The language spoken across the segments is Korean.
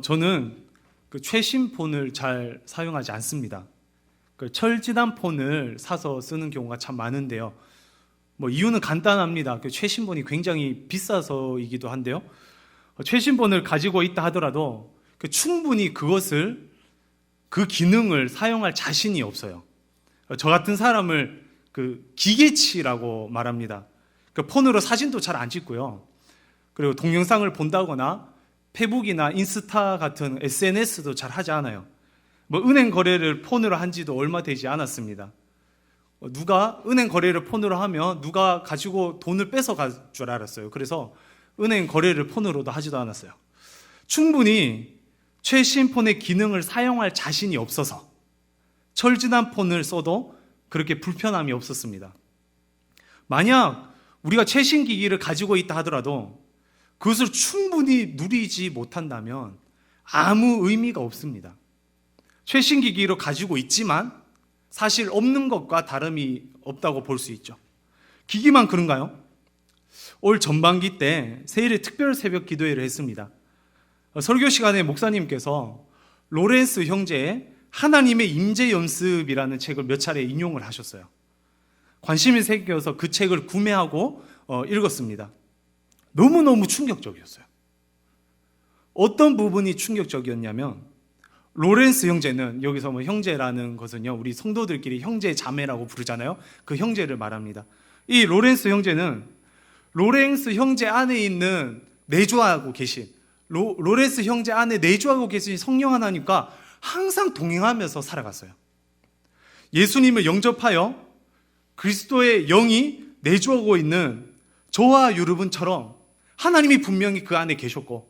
저는 그 최신 폰을 잘 사용하지 않습니다. 그 철지단 폰을 사서 쓰는 경우가 참 많은데요. 이유는 간단합니다. 그 최신 폰이 굉장히 비싸서이기도 한데요. 최신 폰을 가지고 있다 하더라도 충분히 그 기능을 사용할 자신이 없어요. 저 같은 사람을 기계치라고 말합니다. 폰으로 사진도 잘 안 찍고요. 그리고 동영상을 본다거나 페북이나 인스타 같은 SNS도 잘 하지 않아요. 은행 거래를 폰으로 한 지도 얼마 되지 않았습니다. 누가 은행 거래를 폰으로 하면 누가 가지고 돈을 뺏어갈 줄 알았어요. 그래서 은행 거래를 폰으로도 하지도 않았어요. 충분히 최신 폰의 기능을 사용할 자신이 없어서 철지난 폰을 써도 그렇게 불편함이 없었습니다. 만약 우리가 최신 기기를 가지고 있다 하더라도 그것을 충분히 누리지 못한다면 아무 의미가 없습니다. 최신 기기로 가지고 있지만 사실 없는 것과 다름이 없다고 볼 수 있죠. 기기만 그런가요? 올 전반기 때 세일의 특별 새벽 기도회를 했습니다. 설교 시간에 목사님께서 로렌스 형제의 하나님의 임재 연습이라는 책을 몇 차례 인용을 하셨어요. 관심이 생겨서 그 책을 구매하고 읽었습니다. 너무너무 충격적이었어요. 어떤 부분이 충격적이었냐면 로렌스 형제는, 여기서 형제라는 것은요, 우리 성도들끼리 형제 자매라고 부르잖아요. 그 형제를 말합니다. 이 로렌스 형제는 로렌스 형제 안에 있는 내주하고 계신 로렌스 형제 안에 내주하고 계신 성령 하나님과 항상 동행하면서 살아갔어요. 예수님을 영접하여 그리스도의 영이 내주하고 있는 저와 여러분처럼 하나님이 분명히 그 안에 계셨고,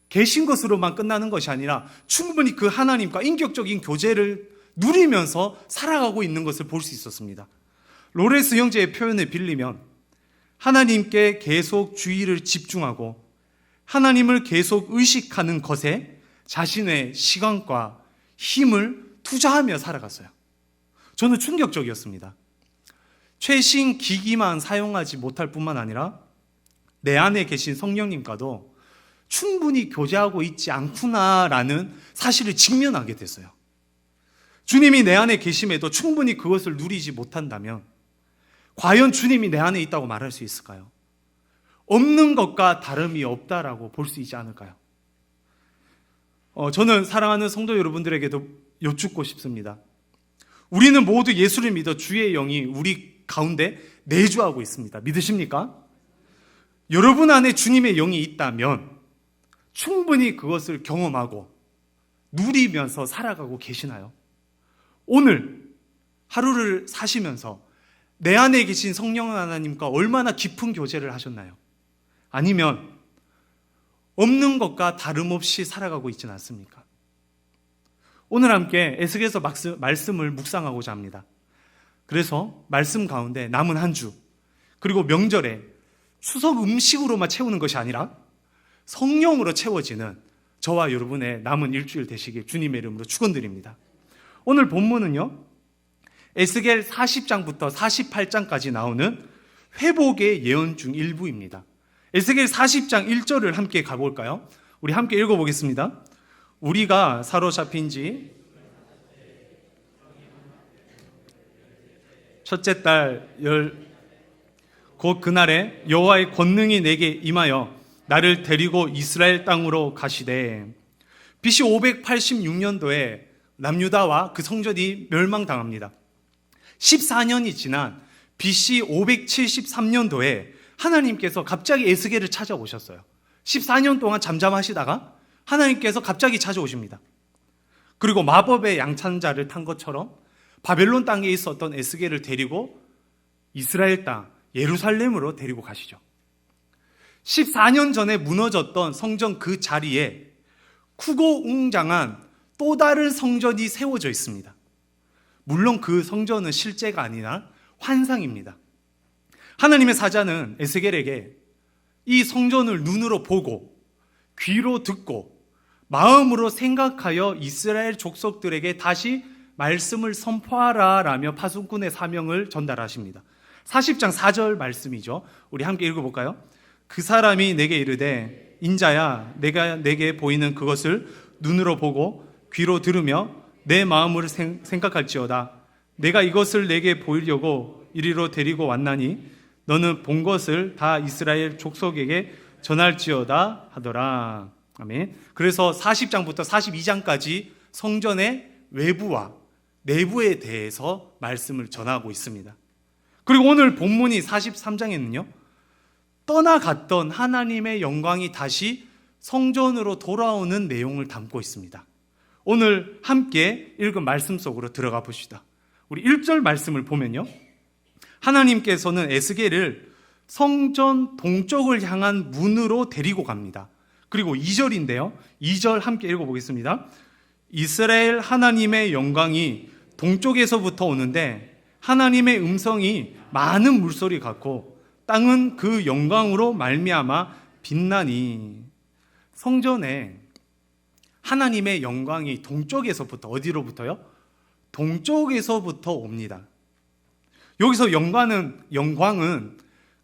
계신 것으로만 끝나는 것이 아니라 충분히 그 하나님과 인격적인 교제를 누리면서 살아가고 있는 것을 볼 수 있었습니다. 로렌스 형제의 표현을 빌리면 하나님께 계속 주의를 집중하고 하나님을 계속 의식하는 것에 자신의 시간과 힘을 투자하며 살아갔어요. 저는 충격적이었습니다. 최신 기기만 사용하지 못할 뿐만 아니라 내 안에 계신 성령님과도 충분히 교제하고 있지 않구나라는 사실을 직면하게 됐어요. 주님이 내 안에 계심에도 충분히 그것을 누리지 못한다면 과연 주님이 내 안에 있다고 말할 수 있을까요? 없는 것과 다름이 없다라고 볼 수 있지 않을까요? 저는 사랑하는 성도 여러분들에게도 여쭙고 싶습니다. 우리는 모두 예수를 믿어 주의 영이 우리 가운데 내주하고 있습니다. 믿으십니까? 여러분 안에 주님의 영이 있다면 충분히 그것을 경험하고 누리면서 살아가고 계시나요? 오늘 하루를 사시면서 내 안에 계신 성령 하나님과 얼마나 깊은 교제를 하셨나요? 아니면 없는 것과 다름없이 살아가고 있지는 않습니까? 오늘 함께 에스겔서 말씀을 묵상하고자 합니다. 그래서 말씀 가운데 남은 한 주, 그리고 명절에 추석 음식으로만 채우는 것이 아니라 성령으로 채워지는 저와 여러분의 남은 일주일 되시길 주님의 이름으로 축원드립니다. 오늘 본문은요, 에스겔 40장부터 48장까지 나오는 회복의 예언 중 일부입니다. 에스겔 40장 1절을 함께 가볼까요? 우리 함께 읽어보겠습니다. 우리가 사로잡힌 지 첫째 달 곧 그날에 여호와의 권능이 내게 임하여 나를 데리고 이스라엘 땅으로 가시되, BC 586년도에 남유다와 그 성전이 멸망당합니다. 14년이 지난 BC 573년도에 하나님께서 갑자기 에스겔을 찾아오셨어요. 14년 동안 잠잠하시다가 하나님께서 갑자기 찾아오십니다. 그리고 마법의 양찬자를 탄 것처럼 바벨론 땅에 있었던 에스겔을 데리고 이스라엘 땅 예루살렘으로 데리고 가시죠. 14년 전에 무너졌던 성전 그 자리에 크고 웅장한 또 다른 성전이 세워져 있습니다. 물론 그 성전은 실제가 아니라 환상입니다. 하나님의 사자는 에스겔에게 이 성전을 눈으로 보고 귀로 듣고 마음으로 생각하여 이스라엘 족속들에게 다시 말씀을 선포하라 라며 파수꾼의 사명을 전달하십니다. 40장 4절 말씀이죠. 우리 함께 읽어볼까요? 그 사람이 내게 이르되 인자야, 내가 내게 보이는 그것을 눈으로 보고 귀로 들으며 내 마음으로 생각할지어다. 내가 이것을 내게 보이려고 이리로 데리고 왔나니 너는 본 것을 다 이스라엘 족속에게 전할지어다 하더라. 아멘. 그래서 40장부터 42장까지 성전의 외부와 내부에 대해서 말씀을 전하고 있습니다. 그리고 오늘 본문이 43장에는요, 떠나갔던 하나님의 영광이 다시 성전으로 돌아오는 내용을 담고 있습니다. 오늘 함께 읽은 말씀 속으로 들어가 봅시다. 우리 1절 말씀을 보면요, 하나님께서는 에스겔을 성전 동쪽을 향한 문으로 데리고 갑니다. 그리고 2절인데요, 2절 함께 읽어보겠습니다. 이스라엘 하나님의 영광이 동쪽에서부터 오는데 하나님의 음성이 많은 물소리 같고 땅은 그 영광으로 말미암아 빛나니. 성전에 하나님의 영광이 동쪽에서부터, 어디로부터요? 동쪽에서부터 옵니다. 여기서 영광은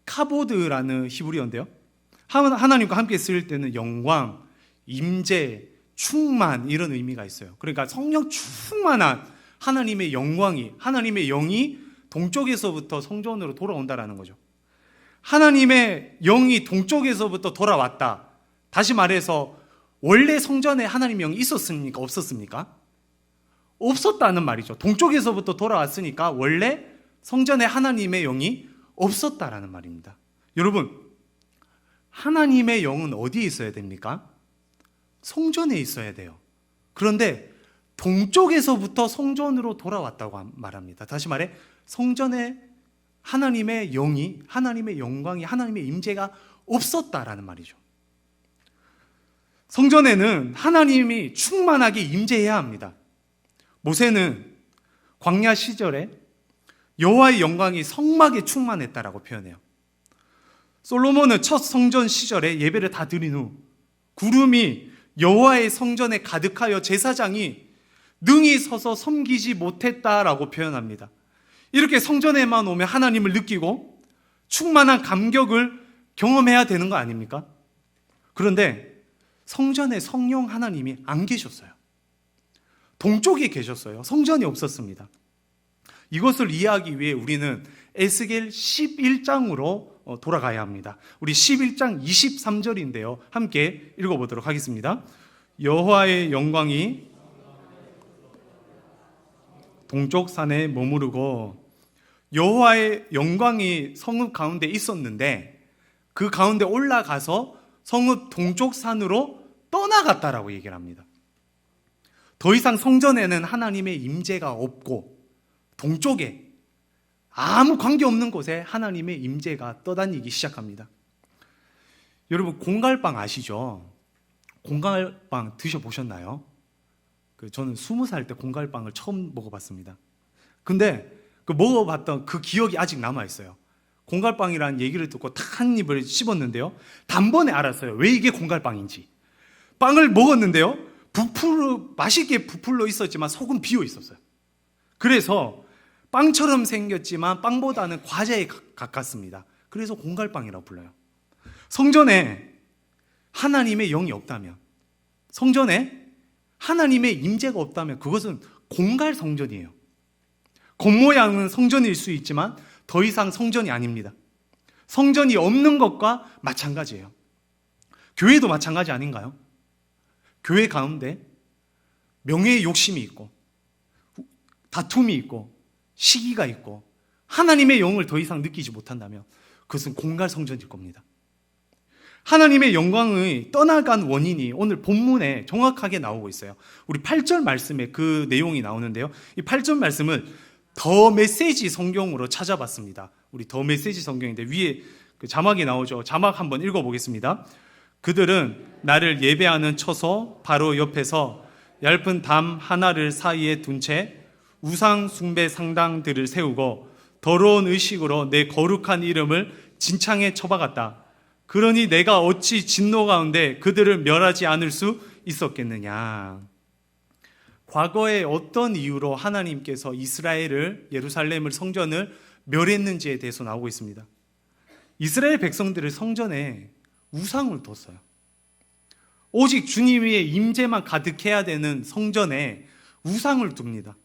카보드라는 히브리어인데요, 하나님과 함께 쓸 때는 영광, 임재, 충만, 이런 의미가 있어요. 그러니까 성령 충만한 하나님의 영광이, 하나님의 영이 동쪽에서부터 성전으로 돌아온다라는 거죠. 하나님의 영이 동쪽에서부터 돌아왔다. 다시 말해서 원래 성전에 하나님의 영이 있었습니까? 없었습니까? 없었다는 말이죠. 동쪽에서부터 돌아왔으니까 원래 성전에 하나님의 영이 없었다라는 말입니다. 여러분, 하나님의 영은 어디에 있어야 됩니까? 성전에 있어야 돼요. 그런데 동쪽에서부터 성전으로 돌아왔다고 말합니다. 다시 말해, 성전에 하나님의 영이, 하나님의 영광이, 하나님의 임재가 없었다라는 말이죠. 성전에는 하나님이 충만하게 임재해야 합니다. 모세는 광야 시절에 여호와의 영광이 성막에 충만했다라고 표현해요. 솔로몬은 첫 성전 시절에 예배를 다 드린 후 구름이 여호와의 성전에 가득하여 제사장이 능히 서서 섬기지 못했다라고 표현합니다. 이렇게 성전에만 오면 하나님을 느끼고 충만한 감격을 경험해야 되는 거 아닙니까? 그런데 성전에 성령 하나님이 안 계셨어요. 동쪽에 계셨어요. 성전이 없었습니다. 이것을 이해하기 위해 우리는 에스겔 11장으로 돌아가야 합니다. 우리 11장 23절인데요. 함께 읽어보도록 하겠습니다. 여호와의 영광이 동쪽 산에 머무르고, 여호와의 영광이 성읍 가운데 있었는데 그 가운데 올라가서 성읍 동쪽 산으로 떠나갔다라고 얘기를 합니다. 더 이상 성전에는 하나님의 임재가 없고 동쪽에 아무 관계없는 곳에 하나님의 임재가 떠다니기 시작합니다. 여러분, 공갈빵 아시죠? 공갈빵 드셔보셨나요? 저는 20살 때 공갈빵을 처음 먹어봤습니다. 근데 그 먹어봤던 그 기억이 아직 남아있어요. 공갈빵이라는 얘기를 듣고 딱 한 입을 씹었는데요, 단번에 알았어요. 왜 이게 공갈빵인지. 빵을 먹었는데요, 맛있게 부풀어 있었지만 속은 비어 있었어요. 그래서 빵처럼 생겼지만 빵보다는 과자에 가깝습니다. 그래서 공갈빵이라고 불러요. 성전에 하나님의 영이 없다면, 성전에 하나님의 임재가 없다면 그것은 공갈 성전이에요. 겉모양은 성전일 수 있지만 더 이상 성전이 아닙니다. 성전이 없는 것과 마찬가지예요. 교회도 마찬가지 아닌가요? 교회 가운데 명예의 욕심이 있고 다툼이 있고 시기가 있고 하나님의 영을 더 이상 느끼지 못한다면 그것은 공갈 성전일 겁니다. 하나님의 영광이 떠나간 원인이 오늘 본문에 정확하게 나오고 있어요. 우리 8절 말씀에 그 내용이 나오는데요, 이 8절 말씀을 더 메시지 성경으로 찾아봤습니다. 우리 더 메시지 성경인데 위에 그 자막이 나오죠. 자막 한번 읽어보겠습니다. 그들은 나를 예배하는 처소 바로 옆에서 얇은 담 하나를 사이에 둔 채 우상 숭배 상당들을 세우고 더러운 의식으로 내 거룩한 이름을 진창에 쳐박았다. 그러니 내가 어찌 진노 가운데 그들을 멸하지 않을 수 있었겠느냐. 과거에 어떤 이유로 하나님께서 이스라엘을, 예루살렘을, 성전을 멸했는지에 대해서 나오고 있습니다. 이스라엘 백성들을 성전에 우상을 뒀어요. 오직 주님의 임재만 가득해야 되는 성전에 우상을 둡니다.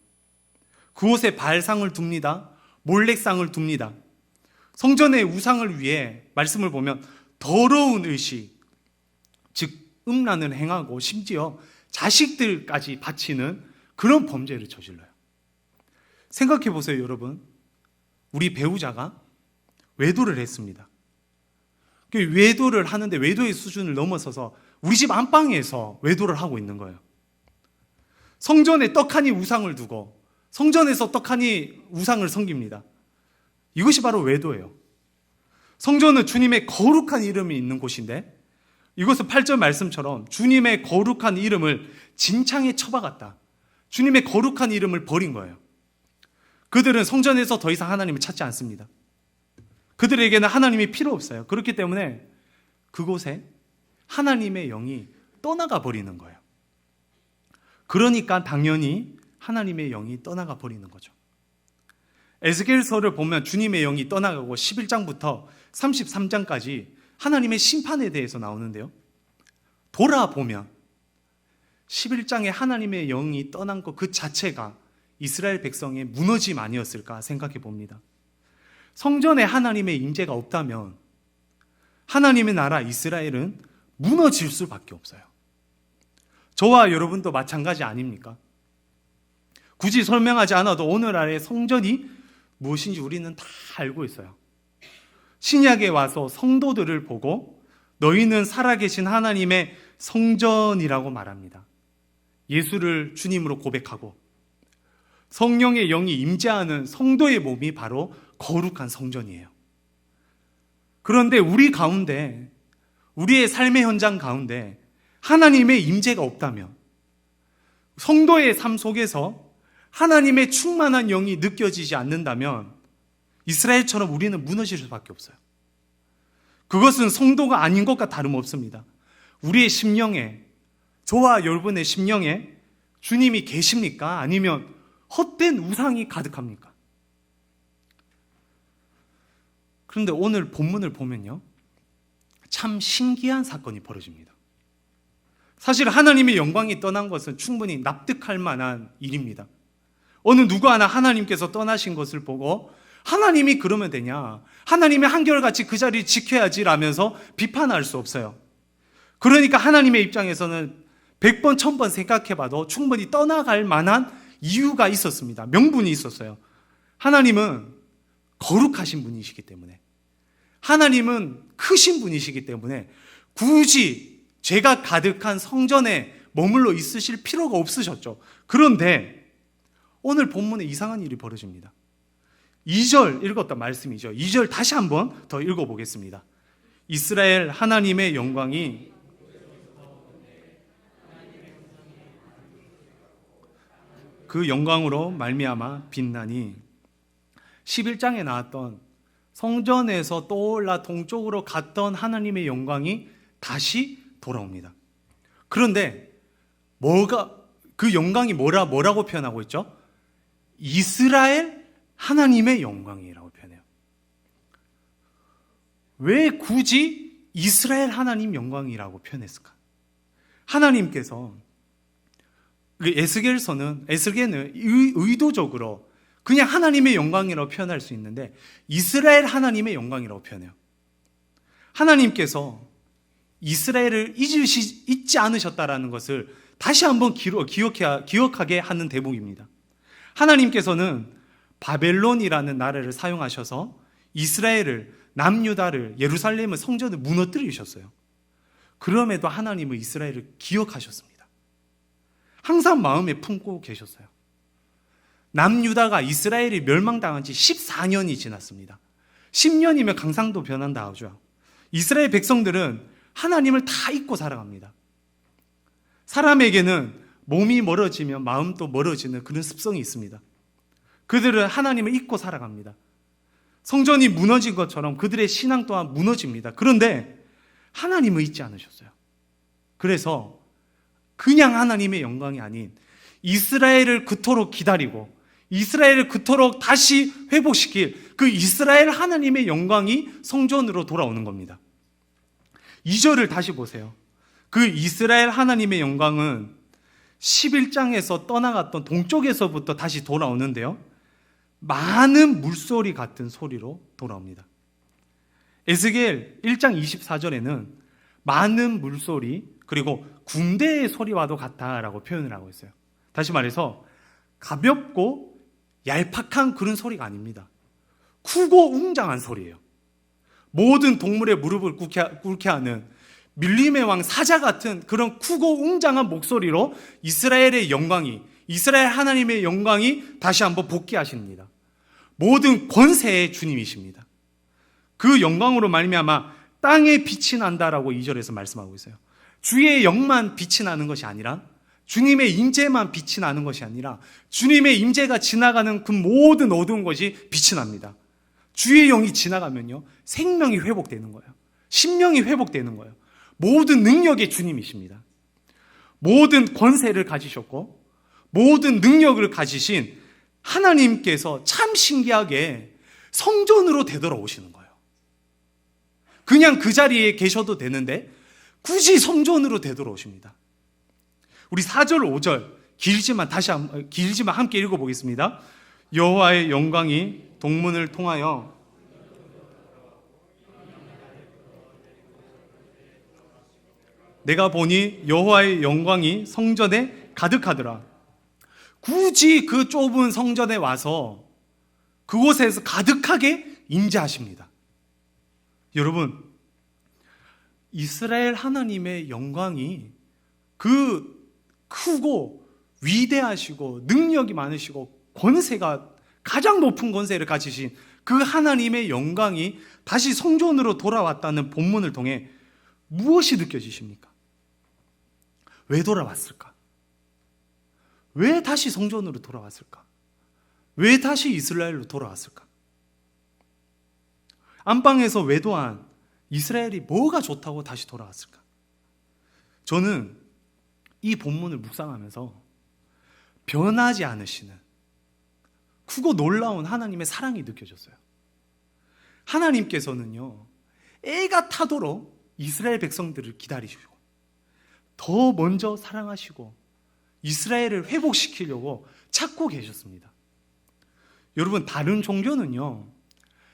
그곳에 발상을 둡니다. 몰렉상을 둡니다. 성전의 우상을 위해 말씀을 보면 더러운 의식, 즉 음란을 행하고 심지어 자식들까지 바치는 그런 범죄를 저질러요. 생각해 보세요, 여러분. 우리 배우자가 외도를 했습니다. 외도를 하는데 외도의 수준을 넘어서서 우리 집 안방에서 외도를 하고 있는 거예요. 성전에 떡하니 우상을 두고 성전에서 떡하니 우상을 섬깁니다. 이것이 바로 외도예요. 성전은 주님의 거룩한 이름이 있는 곳인데 이것은 8절 말씀처럼 주님의 거룩한 이름을 진창에 쳐박았다. 주님의 거룩한 이름을 버린 거예요. 그들은 성전에서 더 이상 하나님을 찾지 않습니다. 그들에게는 하나님이 필요 없어요. 그렇기 때문에 그곳에 하나님의 영이 떠나가 버리는 거예요. 그러니까 당연히 하나님의 영이 떠나가 버리는 거죠. 에스겔서를 보면 주님의 영이 떠나가고 11장부터 33장까지 하나님의 심판에 대해서 나오는데요. 돌아보면 11장에 하나님의 영이 떠난 것 그 자체가 이스라엘 백성의 무너짐 아니었을까 생각해 봅니다. 성전에 하나님의 임재가 없다면 하나님의 나라 이스라엘은 무너질 수밖에 없어요. 저와 여러분도 마찬가지 아닙니까? 굳이 설명하지 않아도 오늘날의 성전이 무엇인지 우리는 다 알고 있어요. 신약에 와서 성도들을 보고 너희는 살아계신 하나님의 성전이라고 말합니다. 예수를 주님으로 고백하고 성령의 영이 임재하는 성도의 몸이 바로 거룩한 성전이에요. 그런데 우리 가운데, 우리의 삶의 현장 가운데 하나님의 임재가 없다면, 성도의 삶 속에서 하나님의 충만한 영이 느껴지지 않는다면 이스라엘처럼 우리는 무너질 수밖에 없어요. 그것은 성도가 아닌 것과 다름없습니다. 우리의 심령에, 저와 여러분의 심령에 주님이 계십니까? 아니면 헛된 우상이 가득합니까? 그런데 오늘 본문을 보면요, 참 신기한 사건이 벌어집니다. 사실 하나님의 영광이 떠난 것은 충분히 납득할 만한 일입니다. 어느 누구 하나 하나님께서 떠나신 것을 보고 하나님이 그러면 되냐, 하나님이 한결같이 그 자리를 지켜야지 라면서 비판할 수 없어요. 그러니까 하나님의 입장에서는 100번 1000번 생각해봐도 충분히 떠나갈 만한 이유가 있었습니다. 명분이 있었어요. 하나님은 거룩하신 분이시기 때문에, 하나님은 크신 분이시기 때문에 굳이 죄가 가득한 성전에 머물러 있으실 필요가 없으셨죠. 그런데 오늘 본문에 이상한 일이 벌어집니다. 2절 읽었던 말씀이죠. 2절 다시 한번 더 읽어보겠습니다. 이스라엘 하나님의 영광이 그 영광으로 말미암아 빛나니, 11장에 나왔던 성전에서 떠올라 동쪽으로 갔던 하나님의 영광이 다시 돌아옵니다. 그런데 그 영광이 뭐라고 표현하고 있죠? 이스라엘 하나님의 영광이라고 표현해요. 왜 굳이 이스라엘 하나님 영광이라고 표현했을까? 하나님께서 에스겔는 의도적으로 그냥 하나님의 영광이라고 표현할 수 있는데 이스라엘 하나님의 영광이라고 표현해요. 하나님께서 이스라엘을 잊지 않으셨다라는 것을 다시 한번 기억하게 하는 대목입니다. 하나님께서는 바벨론이라는 나라를 사용하셔서 이스라엘을, 남유다를, 예루살렘의 성전을 무너뜨리셨어요. 그럼에도 하나님은 이스라엘을 기억하셨습니다. 항상 마음에 품고 계셨어요. 남유다가 이스라엘이 멸망당한 지 14년이 지났습니다. 10년이면 강산도 변한다 하죠. 이스라엘 백성들은 하나님을 다 잊고 살아갑니다. 사람에게는 몸이 멀어지면 마음도 멀어지는 그런 습성이 있습니다. 그들은 하나님을 잊고 살아갑니다. 성전이 무너진 것처럼 그들의 신앙 또한 무너집니다. 그런데 하나님을 잊지 않으셨어요. 그래서 그냥 하나님의 영광이 아닌 이스라엘을 그토록 기다리고 이스라엘을 그토록 다시 회복시킬 그 이스라엘 하나님의 영광이 성전으로 돌아오는 겁니다. 2절을 다시 보세요. 그 이스라엘 하나님의 영광은 11장에서 떠나갔던 동쪽에서부터 다시 돌아오는데요, 많은 물소리 같은 소리로 돌아옵니다. 에스겔 1장 24절에는 많은 물소리, 그리고 군대의 소리와도 같다라고 표현을 하고 있어요. 다시 말해서 가볍고 얄팍한 그런 소리가 아닙니다. 크고 웅장한 소리예요. 모든 동물의 무릎을 꿇게 하는 밀림의 왕 사자 같은 그런 크고 웅장한 목소리로 이스라엘의 영광이, 이스라엘 하나님의 영광이 다시 한번 복귀하십니다. 모든 권세의 주님이십니다. 그 영광으로 말미암아 땅에 빛이 난다라고 2절에서 말씀하고 있어요. 주의 영만 빛이 나는 것이 아니라, 주님의 임재만 빛이 나는 것이 아니라, 주님의 임재가 지나가는 그 모든 어두운 것이 빛이 납니다. 주의 영이 지나가면요, 생명이 회복되는 거예요. 심령이 회복되는 거예요. 모든 능력의 주님이십니다. 모든 권세를 가지셨고 모든 능력을 가지신 하나님께서 참 신기하게 성전으로 되돌아오시는 거예요. 그냥 그 자리에 계셔도 되는데 굳이 성전으로 되돌아오십니다. 우리 4절 5절 길지만 함께 읽어보겠습니다. 여호와의 영광이 동문을 통하여 내가 보니 여호와의 영광이 성전에 가득하더라. 굳이 그 좁은 성전에 와서 그곳에서 가득하게 임재하십니다. 여러분, 이스라엘 하나님의 영광이 그 크고 위대하시고 능력이 많으시고 권세가 가장 높은 권세를 가지신 그 하나님의 영광이 다시 성전으로 돌아왔다는 본문을 통해 무엇이 느껴지십니까? 왜 돌아왔을까? 왜 다시 성전으로 돌아왔을까? 왜 다시 이스라엘로 돌아왔을까? 안방에서 외도한 이스라엘이 뭐가 좋다고 다시 돌아왔을까? 저는 이 본문을 묵상하면서 변하지 않으시는 크고 놀라운 하나님의 사랑이 느껴졌어요. 하나님께서는요, 애가 타도록 이스라엘 백성들을 기다리시고 더 먼저 사랑하시고 이스라엘을 회복시키려고 찾고 계셨습니다. 여러분, 다른 종교는요,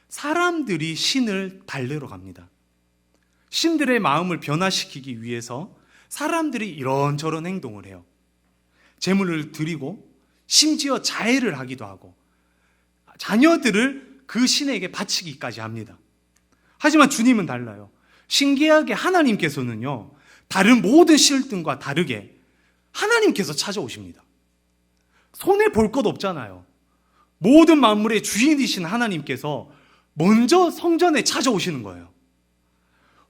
사람들이 신을 달래러 갑니다. 신들의 마음을 변화시키기 위해서 사람들이 이런저런 행동을 해요. 제물을 드리고 심지어 자해를 하기도 하고 자녀들을 그 신에게 바치기까지 합니다. 하지만 주님은 달라요. 신기하게 하나님께서는요, 다른 모든 신들과 다르게 하나님께서 찾아오십니다. 손에 볼 것 없잖아요. 모든 만물의 주인이신 하나님께서 먼저 성전에 찾아오시는 거예요.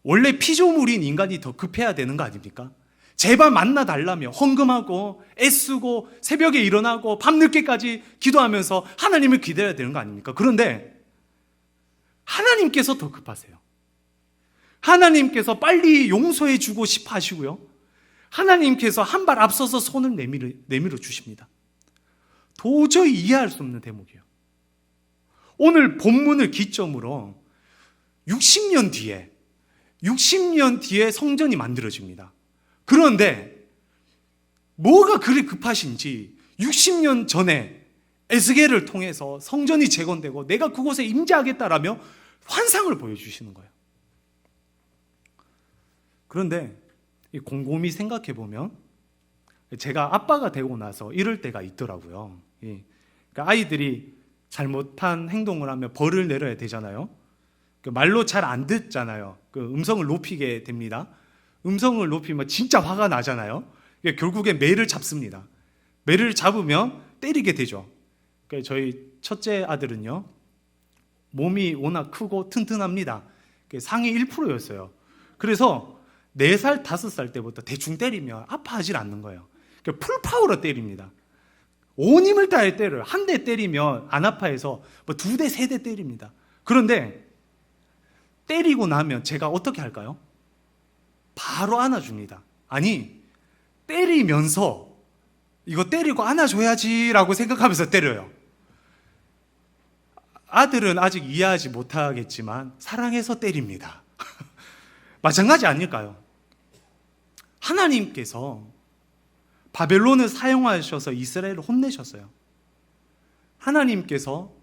원래 피조물인 인간이 더 급해야 되는 거 아닙니까? 제발 만나달라며 헌금하고 애쓰고 새벽에 일어나고 밤늦게까지 기도하면서 하나님을 기다려야 되는 거 아닙니까? 그런데 하나님께서 더 급하세요. 하나님께서 빨리 용서해 주고 싶어 하시고요, 하나님께서 한 발 앞서서 손을 내밀어 주십니다. 도저히 이해할 수 없는 대목이에요. 오늘 본문을 기점으로 60년 뒤에 성전이 만들어집니다. 그런데 뭐가 그리 급하신지 60년 전에 에스겔을 통해서 성전이 재건되고 내가 그곳에 임재하겠다라며 환상을 보여주시는 거예요. 그런데 곰곰이 생각해 보면 제가 아빠가 되고 나서 이럴 때가 있더라고요. 그러니까 아이들이 잘못한 행동을 하면 벌을 내려야 되잖아요. 말로 잘 안 듣잖아요. 음성을 높이게 됩니다. 음성을 높이면 진짜 화가 나잖아요. 결국엔 매를 잡습니다. 매를 잡으면 때리게 되죠. 저희 첫째 아들은요, 몸이 워낙 크고 튼튼합니다. 상위 1%였어요. 그래서 4살, 5살 때부터 대충 때리면 아파하질 않는 거예요. 풀파워로 때립니다. 온 힘을 다해 때려요. 한 대 때리면 안 아파해서 2대, 3대 때립니다. 그런데 때리고 나면 제가 어떻게 할까요? 바로 안아줍니다. 아니, 때리면서 이거 때리고 안아줘야지라고 생각하면서 때려요. 아들은 아직 이해하지 못하겠지만 사랑해서 때립니다. 마찬가지 아닐까요? 하나님께서 바벨론을 사용하셔서 이스라엘을 혼내셨어요. 하나님께서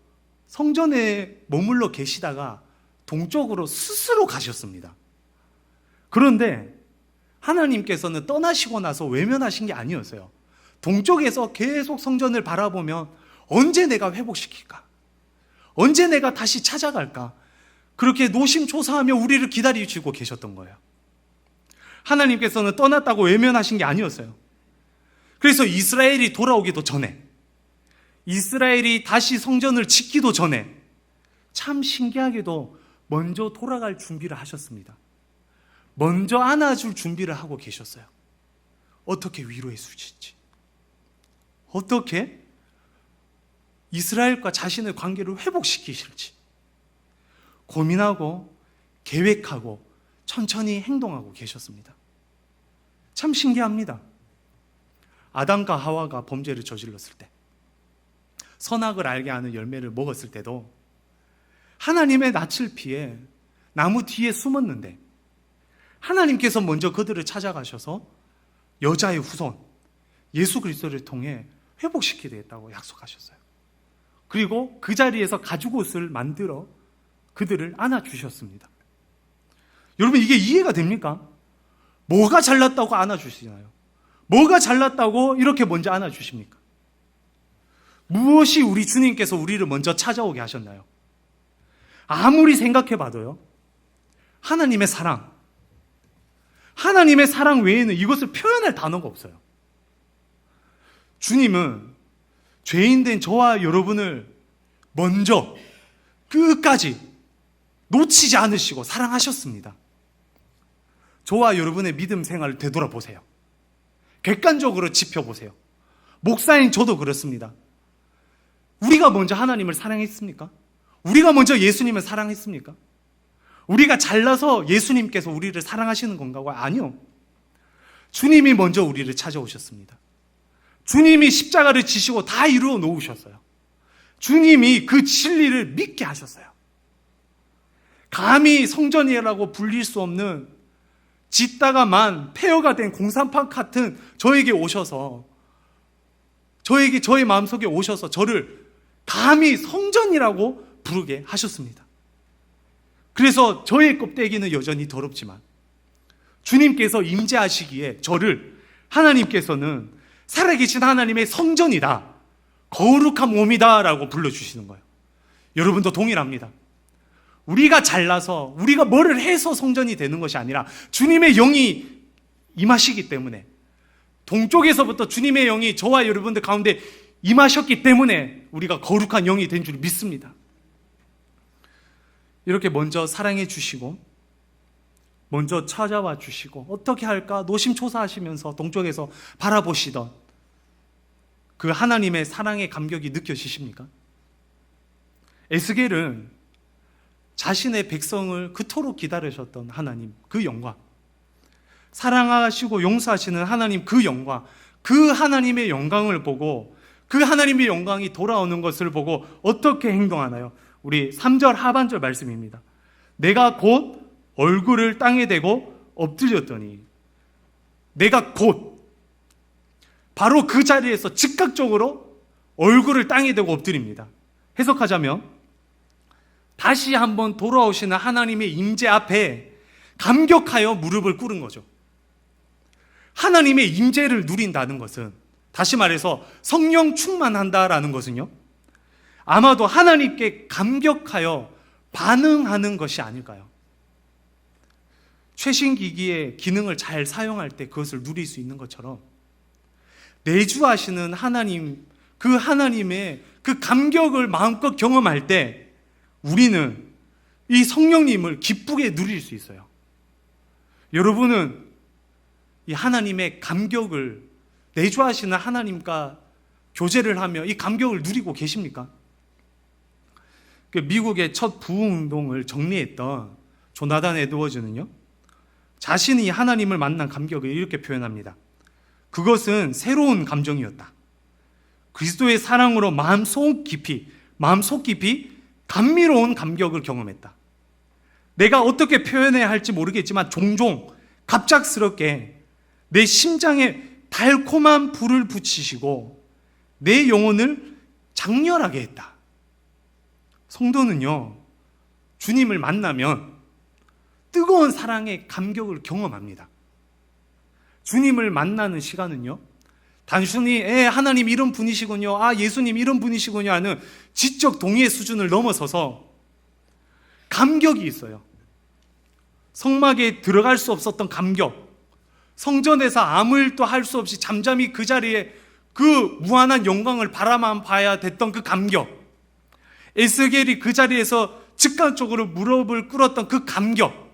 성전에 머물러 계시다가 동쪽으로 스스로 가셨습니다. 그런데 하나님께서는 떠나시고 나서 외면하신 게 아니었어요. 동쪽에서 계속 성전을 바라보면 언제 내가 회복시킬까? 언제 내가 다시 찾아갈까? 그렇게 노심초사하며 우리를 기다리시고 계셨던 거예요. 하나님께서는 떠났다고 외면하신 게 아니었어요. 그래서 이스라엘이 돌아오기도 전에, 이스라엘이 다시 성전을 짓기도 전에 참 신기하게도 먼저 돌아갈 준비를 하셨습니다. 먼저 안아줄 준비를 하고 계셨어요. 어떻게 위로해 주실지, 어떻게 이스라엘과 자신의 관계를 회복시키실지 고민하고 계획하고 천천히 행동하고 계셨습니다. 참 신기합니다. 아담과 하와가 범죄를 저질렀을 때, 선악을 알게 하는 열매를 먹었을 때도 하나님의 낯을 피해 나무 뒤에 숨었는데 하나님께서 먼저 그들을 찾아가셔서 여자의 후손 예수 그리스도를 통해 회복시키겠다고 약속하셨어요. 그리고 그 자리에서 가죽옷을 만들어 그들을 안아주셨습니다. 여러분, 이게 이해가 됩니까? 뭐가 잘났다고 안아주시나요? 뭐가 잘났다고 이렇게 먼저 안아주십니까? 무엇이 우리 주님께서 우리를 먼저 찾아오게 하셨나요? 아무리 생각해봐도요, 하나님의 사랑 외에는 이것을 표현할 단어가 없어요. 주님은 죄인된 저와 여러분을 먼저 끝까지 놓치지 않으시고 사랑하셨습니다. 저와 여러분의 믿음 생활을 되돌아보세요. 객관적으로 짚어보세요. 목사인 저도 그렇습니다. 우리가 먼저 하나님을 사랑했습니까? 우리가 먼저 예수님을 사랑했습니까? 우리가 잘나서 예수님께서 우리를 사랑하시는 건가? 아니요. 주님이 먼저 우리를 찾아오셨습니다. 주님이 십자가를 지시고 다 이루어 놓으셨어요. 주님이 그 진리를 믿게 하셨어요. 감히 성전이라고 불릴 수 없는 짓다가만 폐허가 된 공산판 같은 저에게 오셔서, 저의 마음속에 오셔서 저를 감히 성전이라고 부르게 하셨습니다. 그래서 저의 껍데기는 여전히 더럽지만 주님께서 임재하시기에 저를 하나님께서는 살아계신 하나님의 성전이다, 거룩한 몸이다 라고 불러주시는 거예요. 여러분도 동일합니다. 우리가 잘나서 우리가 뭐를 해서 성전이 되는 것이 아니라 주님의 영이 임하시기 때문에, 동쪽에서부터 주님의 영이 저와 여러분들 가운데 임하셨기 때문에 우리가 거룩한 영이 된 줄 믿습니다. 이렇게 먼저 사랑해 주시고 먼저 찾아와 주시고 어떻게 할까 노심초사하시면서 동쪽에서 바라보시던 그 하나님의 사랑의 감격이 느껴지십니까? 에스겔은 자신의 백성을 그토록 기다리셨던 하나님 그 영광, 사랑하시고 용서하시는 하나님 그 영광, 그 하나님의 영광을 보고, 그 하나님의 영광이 돌아오는 것을 보고 어떻게 행동하나요? 우리 3절 하반절 말씀입니다. 내가 곧 얼굴을 땅에 대고 엎드렸더니, 내가 곧 바로 그 자리에서 즉각적으로 얼굴을 땅에 대고 엎드립니다. 해석하자면 다시 한번 돌아오시는 하나님의 임재 앞에 감격하여 무릎을 꿇은 거죠. 하나님의 임재를 누린다는 것은, 다시 말해서 성령 충만한다라는 것은요, 아마도 하나님께 감격하여 반응하는 것이 아닐까요? 최신 기기의 기능을 잘 사용할 때 그것을 누릴 수 있는 것처럼 내주하시는 하나님, 그 하나님의 그 감격을 마음껏 경험할 때 우리는 이 성령님을 기쁘게 누릴 수 있어요. 여러분은 이 하나님의 감격을, 내주하시는 하나님과 교제를 하며 이 감격을 누리고 계십니까? 미국의 첫 부흥운동을 정리했던 조나단 에드워즈는요, 자신이 하나님을 만난 감격을 이렇게 표현합니다. 그것은 새로운 감정이었다. 그리스도의 사랑으로 마음속 깊이 감미로운 감격을 경험했다. 내가 어떻게 표현해야 할지 모르겠지만 종종 갑작스럽게 내 심장에 달콤한 불을 붙이시고 내 영혼을 장렬하게 했다. 성도는요, 주님을 만나면 뜨거운 사랑의 감격을 경험합니다. 주님을 만나는 시간은요, 단순히 하나님 이런 분이시군요, 예수님 이런 분이시군요 하는 지적 동의의 수준을 넘어서서 감격이 있어요. 성막에 들어갈 수 없었던 감격, 성전에서 아무 일도 할 수 없이 잠잠히 그 자리에 그 무한한 영광을 바라만 봐야 됐던 그 감격, 에스겔이 그 자리에서 즉각적으로 무릎을 꿇었던 그 감격,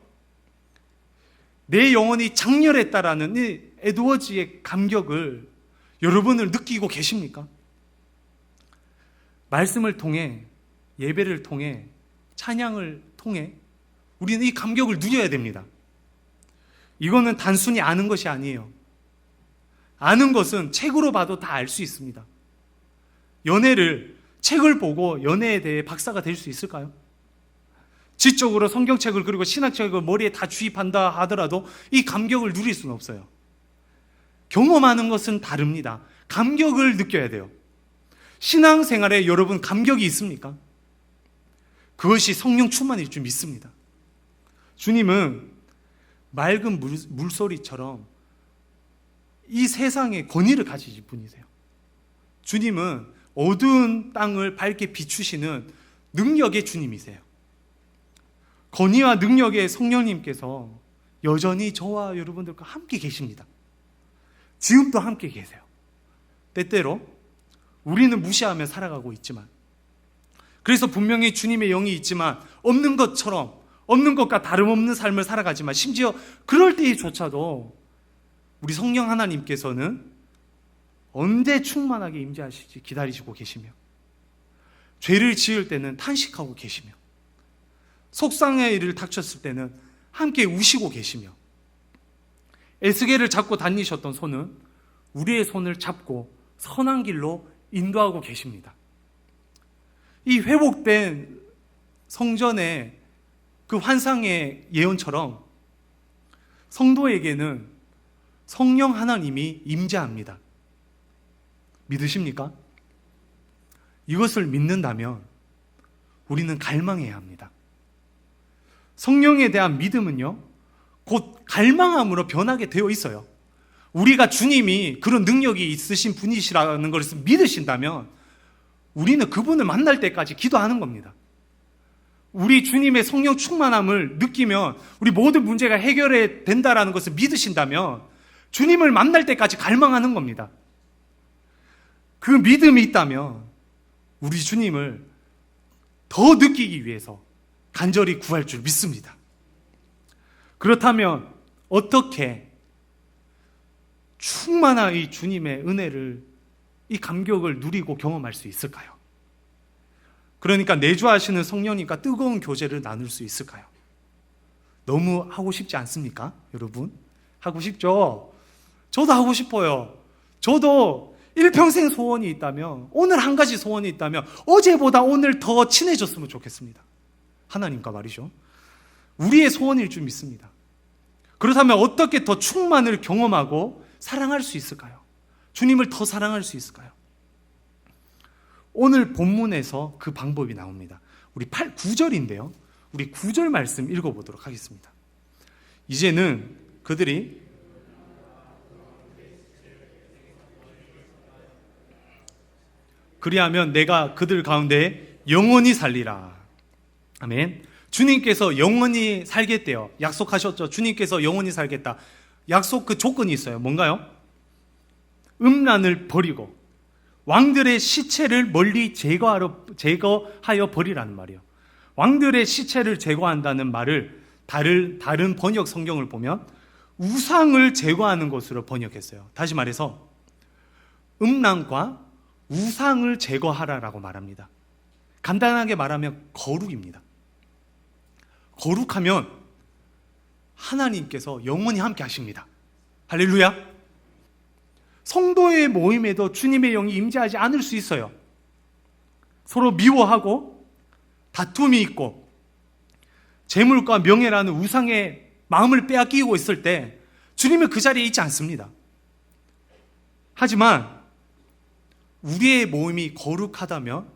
내 영혼이 장렬했다라는 이 에드워즈의 감격을 여러분을 느끼고 계십니까? 말씀을 통해, 예배를 통해, 찬양을 통해 우리는 이 감격을 누려야 됩니다. 이거는 단순히 아는 것이 아니에요. 아는 것은 책으로 봐도 다 알 수 있습니다. 연애를 책을 보고 연애에 대해 박사가 될 수 있을까요? 지적으로 성경책을 그리고 신학책을 머리에 다 주입한다 하더라도 이 감격을 누릴 수는 없어요. 경험하는 것은 다릅니다. 감격을 느껴야 돼요. 신앙생활에 여러분 감격이 있습니까? 그것이 성령 충만일 줄 믿습니다. 주님은 맑은 물소리처럼 이 세상의 권위를 가지신 분이세요. 주님은 어두운 땅을 밝게 비추시는 능력의 주님이세요. 권위와 능력의 성령님께서 여전히 저와 여러분들과 함께 계십니다. 지금도 함께 계세요. 때때로 우리는 무시하며 살아가고 있지만, 그래서 분명히 주님의 영이 있지만 없는 것처럼, 없는 것과 다름없는 삶을 살아가지만, 심지어 그럴 때조차도 우리 성령 하나님께서는 언제 충만하게 임재하실지 기다리시고 계시며, 죄를 지을 때는 탄식하고 계시며, 속상의 일을 닥쳤을 때는 함께 우시고 계시며, 에스겔을 잡고 다니셨던 손은 우리의 손을 잡고 선한 길로 인도하고 계십니다. 이 회복된 성전의 그 환상의 예언처럼 성도에게는 성령 하나님이 임재합니다. 믿으십니까? 이것을 믿는다면 우리는 갈망해야 합니다. 성령에 대한 믿음은요, 곧 갈망함으로 변하게 되어 있어요. 우리가 주님이 그런 능력이 있으신 분이시라는 것을 믿으신다면 우리는 그분을 만날 때까지 기도하는 겁니다. 우리 주님의 성령 충만함을 느끼면 우리 모든 문제가 해결이 된다는 것을 믿으신다면 주님을 만날 때까지 갈망하는 겁니다. 그 믿음이 있다면 우리 주님을 더 느끼기 위해서 간절히 구할 줄 믿습니다. 그렇다면 어떻게 충만한 이 주님의 은혜를, 이 감격을 누리고 경험할 수 있을까요? 그러니까 내주하시는 성령님과 뜨거운 교제를 나눌 수 있을까요? 너무 하고 싶지 않습니까? 여러분? 하고 싶죠? 저도 하고 싶어요. 저도 일평생 소원이 있다면, 오늘 한 가지 소원이 있다면 어제보다 오늘 더 친해졌으면 좋겠습니다. 하나님과 말이죠. 우리의 소원일 줄 믿습니다. 그렇다면 어떻게 더 충만을 경험하고 사랑할 수 있을까요? 주님을 더 사랑할 수 있을까요? 오늘 본문에서 그 방법이 나옵니다. 우리 9절인데요. 우리 9절 말씀 읽어보도록 하겠습니다. 이제는 그들이 그리하면 내가 그들 가운데 영원히 살리라. 아멘. 주님께서 영원히 살겠대요. 약속하셨죠. 주님께서 영원히 살겠다. 약속 그 조건이 있어요. 뭔가요? 음란을 버리고 왕들의 시체를 멀리 제거하여 버리라는 말이에요. 왕들의 시체를 제거한다는 말을 다른 번역 성경을 보면 우상을 제거하는 것으로 번역했어요. 다시 말해서 음란과 우상을 제거하라라고 말합니다. 간단하게 말하면 거룩입니다. 거룩하면 하나님께서 영원히 함께 하십니다. 할렐루야. 성도의 모임에도 주님의 영이 임재하지 않을 수 있어요. 서로 미워하고 다툼이 있고 재물과 명예라는 우상의 마음을 빼앗기고 있을 때 주님은 그 자리에 있지 않습니다. 하지만 우리의 모임이 거룩하다면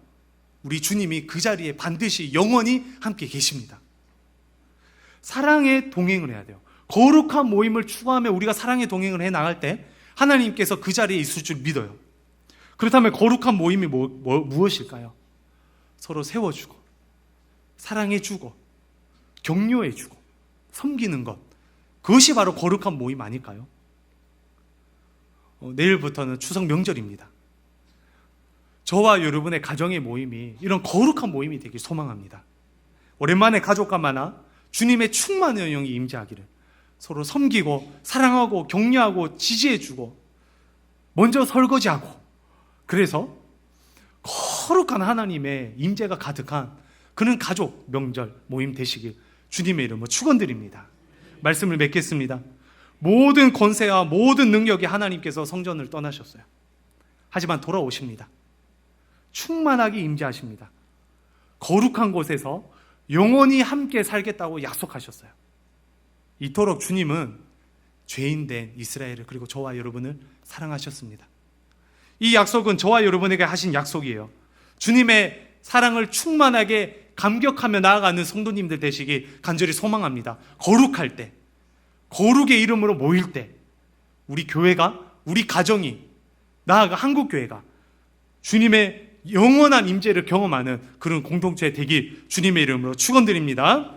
우리 주님이 그 자리에 반드시 영원히 함께 계십니다. 사랑의 동행을 해야 돼요. 거룩한 모임을 추구하며 우리가 사랑의 동행을 해 나갈 때 하나님께서 그 자리에 있을 줄 믿어요. 그렇다면 거룩한 모임이 무엇일까요? 서로 세워주고 사랑해주고 격려해주고 섬기는 것, 그것이 바로 거룩한 모임 아닐까요? 내일부터는 추석 명절입니다. 저와 여러분의 가정의 모임이 이런 거룩한 모임이 되길 소망합니다. 오랜만에 가족과 만나 주님의 충만한 영이 임재하기를, 서로 섬기고 사랑하고 격려하고 지지해주고 먼저 설거지하고, 그래서 거룩한 하나님의 임재가 가득한 그런 가족 명절 모임 되시길 주님의 이름으로 축원드립니다. 말씀을 맺겠습니다. 모든 권세와 모든 능력이 하나님께서 성전을 떠나셨어요. 하지만 돌아오십니다. 충만하게 임재하십니다. 거룩한 곳에서 영원히 함께 살겠다고 약속하셨어요. 이토록 주님은 죄인된 이스라엘을, 그리고 저와 여러분을 사랑하셨습니다. 이 약속은 저와 여러분에게 하신 약속이에요. 주님의 사랑을 충만하게 감격하며 나아가는 성도님들 되시기 간절히 소망합니다. 거룩할 때, 거룩의 이름으로 모일 때 우리 교회가, 우리 가정이, 나아가 한국교회가 주님의 영원한 임재를 경험하는 그런 공동체 되기 주님의 이름으로 축원드립니다.